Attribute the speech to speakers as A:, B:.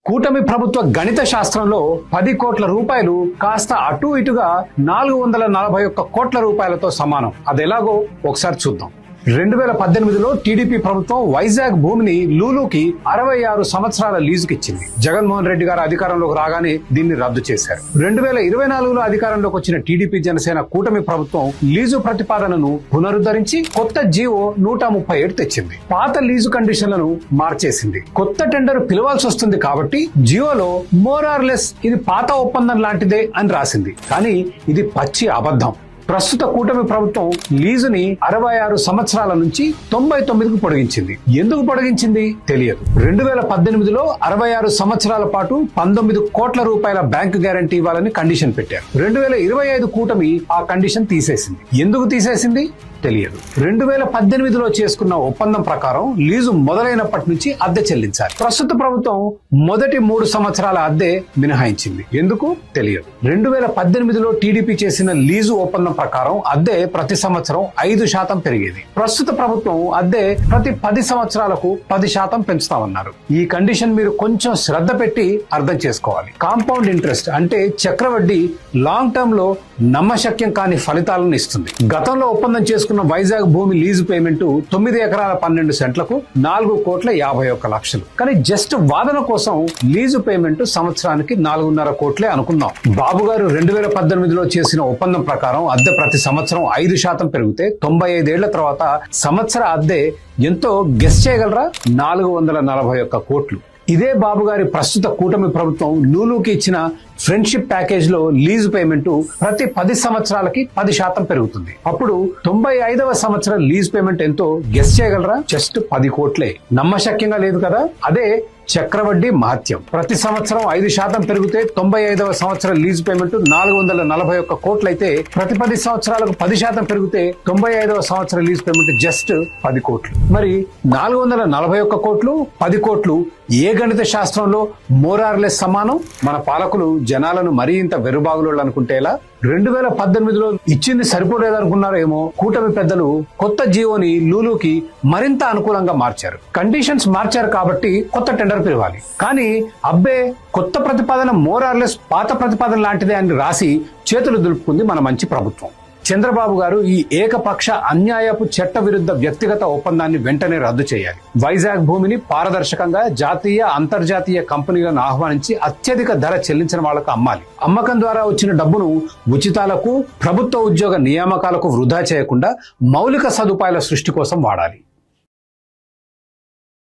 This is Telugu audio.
A: కూటమి ప్రభుత్వ గణిత శాస్త్రంలో 10 కోట్ల రూపాయలు కాస్త అటు ఇటుగా 441 కోట్ల రూపాయలతో సమానం. అదెలాగో ఒకసారి చూద్దాం. 2018లో టీడీపీ ప్రభుత్వం వైజాగ్ భూమిని లూలుకి 66 సంవత్సరాల లీజుకి ఇచ్చింది. జగన్మోహన్ రెడ్డి గారు అధికారంలోకి రాగానే దీన్ని రద్దు చేశారు. 2024లో అధికారంలోకి వచ్చిన టీడీపీ జనసేన కూటమి ప్రభుత్వం లీజు ప్రతిపాదనను పునరుద్ధరించి కొత్త జీవో 137 తెచ్చింది. పాత లీజు కండిషన్లను మార్చేసింది. కొత్త టెండర్ పిలవాల్సి వస్తుంది కాబట్టి జియోలో మోర్ ఆర్ లెస్ ఇది పాత ఒప్పందం లాంటిదే అని రాసింది. కానీ ఇది పచ్చి అబద్ధం. ప్రస్తుత కూటమి ప్రభుత్వం లీజుని 66 సంవత్సరాల నుంచి 99కు పొడిగించింది. ఎందుకు పొడిగించింది తెలియదు. 2018లో 66 సంవత్సరాల పాటు 19 కోట్ల రూపాయల బ్యాంకు గ్యారంటీ ఇవ్వాలని కండిషన్ పెట్టారు. 2025 కూటమి ఆ కండిషన్ తీసేసింది. ఎందుకు తీసేసింది తెలియదు. 2018లో చేసుకున్న ఒప్పందం ప్రకారం లీజు మొదలైనప్పటి నుంచి అద్దె చెల్లించాలి. ప్రస్తుత ప్రభుత్వం మొదటి 3 సంవత్సరాల అద్దె మినహాయించింది. ఎందుకు తెలియదు. 2018లో టీడీపీ చేసిన లీజు ఒప్పందం ప్రకారం అద్దె ప్రతి సంవత్సరం 5% పెరిగేది. ప్రస్తుత ప్రభుత్వం అద్దె ప్రతి 10 సంవత్సరాలకు 10% పెంచుతామన్నారు. ఈ కండిషన్ మీరు కొంచెం శ్రద్ధ పెట్టి అర్థం చేసుకోవాలి. కాంపౌండ్ ఇంట్రెస్ట్ అంటే చక్రవడ్డీ లాంగ్ టర్మ్ లో నమ్మశక్యం కాని ఫలితాలను ఇస్తుంది. గతంలో ఒప్పందం చేసుకున్న వైజాగ్ భూమి లీజు పేమెంట్ 9 ఎకరాల 12 సెంట్లకు 4,51,00,000. కానీ జస్ట్ వాదన కోసం లీజు పేమెంట్ సంవత్సరానికి 4.5 కోట్లే అనుకుందాం. బాబు గారు 2018లో చేసిన ఒప్పందం ప్రకారం అద్దె ప్రతి సంవత్సరం 5% పెరిగితే 95 ఏళ్ల తర్వాత సంవత్సర అద్దె ఎంతో గెస్ చేయగలరా? 441 కోట్లు. ఇదే బాబు గారి ప్రస్తుత కూటమి ప్రభుత్వం లూలుకి ఇచ్చిన ఫ్రెండ్షిప్ ప్యాకేజ్ లో లీజు పేమెంట్ ప్రతి 10 సంవత్సరాలకి 10% పెరుగుతుంది. అప్పుడు 95వ సంవత్సరం లీజ్ పేమెంట్ ఎంతో గెస్ చేయగలరా? జస్ట్ 10 కోట్లే. నమ్మశక్యంగా లేదు కదా? అదే చక్రవడ్డీ మహత్యం. ప్రతి సంవత్సరం 5% పెరిగితే 95వ సంవత్సరం లీజు పేమెంట్ 441 కోట్లయితే ప్రతి 10 సంవత్సరాలకు 10% పెరిగితే 95వ సంవత్సరం లీజు పేమెంట్ జస్ట్ 10 కోట్లు. మరి 441 కోట్లు 10 కోట్లు ఏ గణిత శాస్త్రంలో మోరార్లెస్ సమానం? మన పాలకులు జనాలను మరీ ఇంత వెరుబాగులోళ్ళు అనుకుంటే ఎలా? 2018లో ఇచ్చింది సరిపోలేదనుకున్నారేమో కూటమి పెద్దలు కొత్త జియోని లూలుకి మరింత అనుకూలంగా మార్చారు. కండిషన్స్ మార్చారు కాబట్టి కొత్త టెండర్ పిలవాలి. కానీ అబ్బే కొత్త ప్రతిపాదన మోరార్లెస్ పాత ప్రతిపాదన లాంటిదే అని రాసి చేతులు దులుపుకుంది మన మంచి ప్రభుత్వం. చంద్రబాబు గారు ఈ ఏకపక్ష అన్యాయపు చట్ట విరుద్ధ వ్యక్తిగత ఒప్పందాన్ని వెంటనే రద్దు చేయాలి. వైజాగ్ భూమిని పారదర్శకంగా జాతీయ అంతర్జాతీయ కంపెనీలను ఆహ్వానించి అత్యధిక ధర చెల్లించిన వాళ్లకు అమ్మాలి. అమ్మకం ద్వారా వచ్చిన డబ్బును ఉచితాలకు ప్రభుత్వ ఉద్యోగ నియామకాలకు వృధా చేయకుండా మౌలిక సదుపాయాల సృష్టి కోసం వాడాలి.